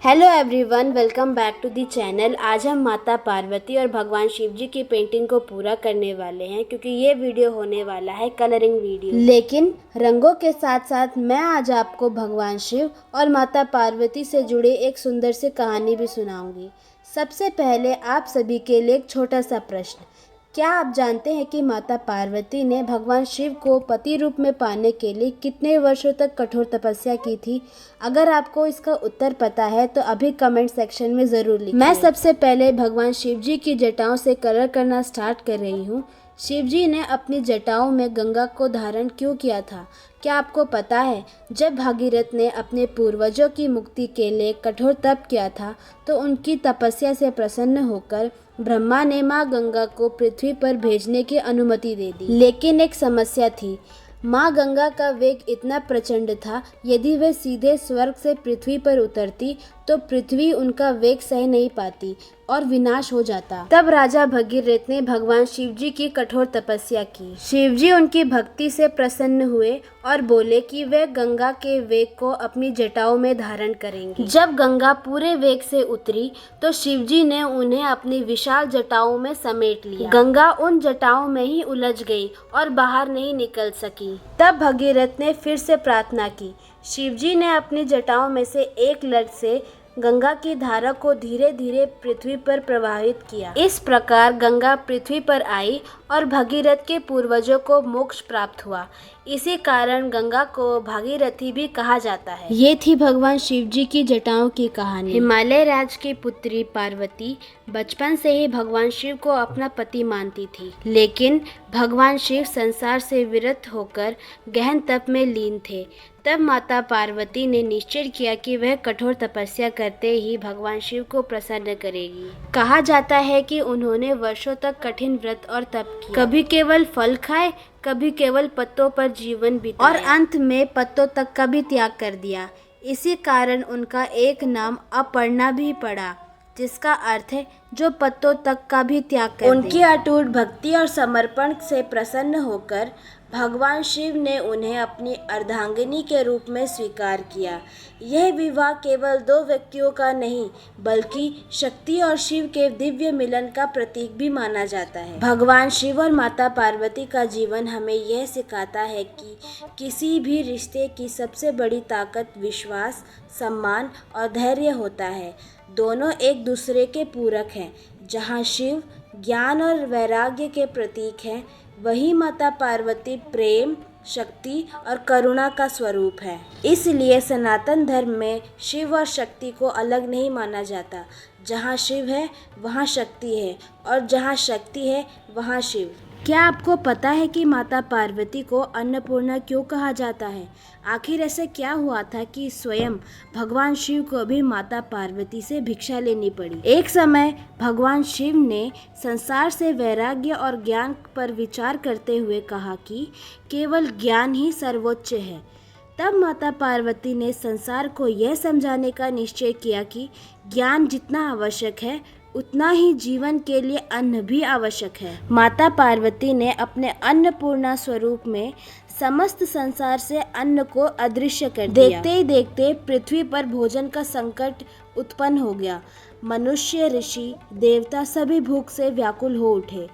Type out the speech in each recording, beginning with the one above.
Hello everyone, welcome back to the channel. आज हम माता पार्वती और भगवान शिव जी की पेंटिंग को पूरा करने वाले हैं क्योंकि ये वीडियो होने वाला है कलरिंग वीडियो। लेकिन रंगों के साथ साथ मैं आज आपको भगवान शिव और माता पार्वती से जुड़ी एक सुंदर सी कहानी भी सुनाऊंगी। सबसे पहले आप सभी के लिए एक छोटा सा प्रश्न, क्या आप जानते हैं कि माता पार्वती ने भगवान शिव को पति रूप में पाने के लिए कितने वर्षों तक कठोर तपस्या की थी? अगर आपको इसका उत्तर पता है तो अभी कमेंट सेक्शन में ज़रूर लिखिए। मैं सबसे पहले भगवान शिव जी की जटाओं से कलर करना स्टार्ट कर रही हूँ। शिव जी ने अपनी जटाओं में गंगा को धारण क्यों किया था? क्या आपको पता है? जब भागीरथ ने अपने पूर्वजों की मुक्ति के लिए कठोर तप किया था तो उनकी तपस्या से प्रसन्न होकर ब्रह्मा ने माँ गंगा को पृथ्वी पर भेजने की अनुमति दे दी। लेकिन एक समस्या थी। माँ गंगा का वेग इतना प्रचंड था, यदि वे सीधे स्वर्ग से पृथ्वी पर उतरती तो पृथ्वी उनका वेग सह नहीं पाती और विनाश हो जाता। तब राजा भगीरथ ने भगवान शिव जी की कठोर तपस्या की। शिव जी उनकी भक्ति से प्रसन्न हुए और बोले कि वे गंगा के वेग को अपनी जटाओं में धारण करेंगे। जब गंगा पूरे वेग से उतरी तो शिव जी ने उन्हें अपनी विशाल जटाओं में समेट लिया। गंगा उन जटाओं में ही उलझ गई और बाहर नहीं निकल सकी। तब भगीरथ ने फिर से प्रार्थना की। शिव जी ने अपनी जटाओं में से एक लट से गंगा की धारा को धीरे धीरे पृथ्वी पर प्रवाहित किया। इस प्रकार गंगा पृथ्वी पर आई और भगीरथ के पूर्वजों को मोक्ष प्राप्त हुआ। इसी कारण गंगा को भागीरथी भी कहा जाता है। ये थी भगवान शिव जी की जटाओं की कहानी। हिमालय राज की पुत्री पार्वती बचपन से ही भगवान शिव को अपना पति मानती थी, लेकिन भगवान शिव संसार से विरत होकर गहन तप में लीन थे। तब माता पार्वती ने निश्चय किया कि वह कठोर तपस्या करते ही भगवान शिव को प्रसन्न करेगी। कहा जाता है कि उन्होंने वर्षों तक कठिन व्रत और तप किया। कभी केवल फल खाए, कभी केवल पत्तों पर जीवन बिताया और अंत में पत्तों तक का भी त्याग कर दिया। इसी कारण उनका एक नाम अपर्णा भी पड़ा, जिसका अर्थ है जो पत्तों तक का भी त्याग कर दे। उनकी अटूट भक्ति और समर्पण से प्रसन्न होकर भगवान शिव ने उन्हें अपनी अर्धांगिनी के रूप में स्वीकार किया। यह विवाह केवल दो व्यक्तियों का नहीं, बल्कि शक्ति और शिव के दिव्य मिलन का प्रतीक भी माना जाता है। भगवान शिव और माता पार्वती का जीवन हमें यह सिखाता है कि किसी भी रिश्ते की सबसे बड़ी ताकत विश्वास, सम्मान और धैर्य होता है। दोनों एक दूसरे के पूरक हैं। जहाँ शिव ज्ञान और वैराग्य के प्रतीक हैं, वही माता पार्वती प्रेम, शक्ति और करुणा का स्वरूप है। इसलिए सनातन धर्म में शिव और शक्ति को अलग नहीं माना जाता। जहाँ शिव है वहाँ शक्ति है और जहाँ शक्ति है वहाँ शिव। क्या आपको पता है कि माता पार्वती को अन्नपूर्णा क्यों कहा जाता है? आखिर ऐसे क्या हुआ था कि स्वयं भगवान शिव को भी माता पार्वती से भिक्षा लेनी पड़ी? एक समय भगवान शिव ने संसार से वैराग्य और ज्ञान पर विचार करते हुए कहा कि केवल ज्ञान ही सर्वोच्च है। तब माता पार्वती ने संसार को यह समझाने का निश्चय किया कि ज्ञान जितना आवश्यक है उतना ही जीवन के लिए अन्न भी आवश्यक है। माता पार्वती ने अपने अन्नपूर्णा स्वरूप में समस्त संसार से अन्न को अदृश्य कर दिया। देखते ही देखते पृथ्वी पर भोजन का संकट उत्पन्न हो गया। मनुष्य, ऋषि, देवता सभी भूख से व्याकुल हो उठे।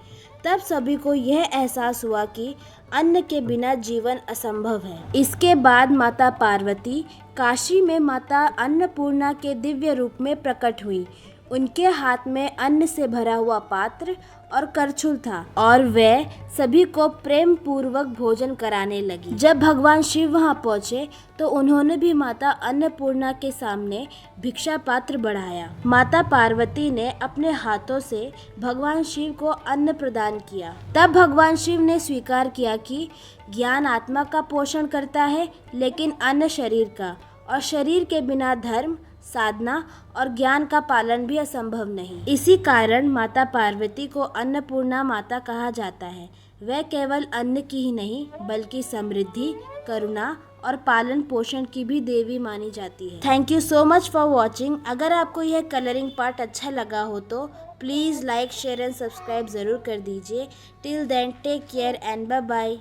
तब सभी को यह एहसास हुआ कि अन्न के बिना जीवन असंभव है। इसके बाद माता पार्वती काशी में माता अन्नपूर्णा के दिव्य रूप में प्रकट हुई। उनके हाथ में अन्न से भरा हुआ पात्र और करछुल था और वह सभी को प्रेम पूर्वक भोजन कराने लगी। जब भगवान शिव वहां पहुंचे तो उन्होंने भी माता अन्नपूर्णा के सामने भिक्षा पात्र बढ़ाया। माता पार्वती ने अपने हाथों से भगवान शिव को अन्न प्रदान किया। तब भगवान शिव ने स्वीकार किया कि ज्ञान आत्मा का पोषण करता है, लेकिन अन्न शरीर का, और शरीर के बिना धर्म, साधना और ज्ञान का पालन भी असंभव नहीं। इसी कारण माता पार्वती को अन्नपूर्णा माता कहा जाता है। वह केवल अन्न की ही नहीं, बल्कि समृद्धि, करुणा और पालन पोषण की भी देवी मानी जाती है। Thank you so much for watching. अगर आपको यह कलरिंग पार्ट अच्छा लगा हो तो please like, share and subscribe ज़रूर कर दीजिए। Till then take care and bye bye.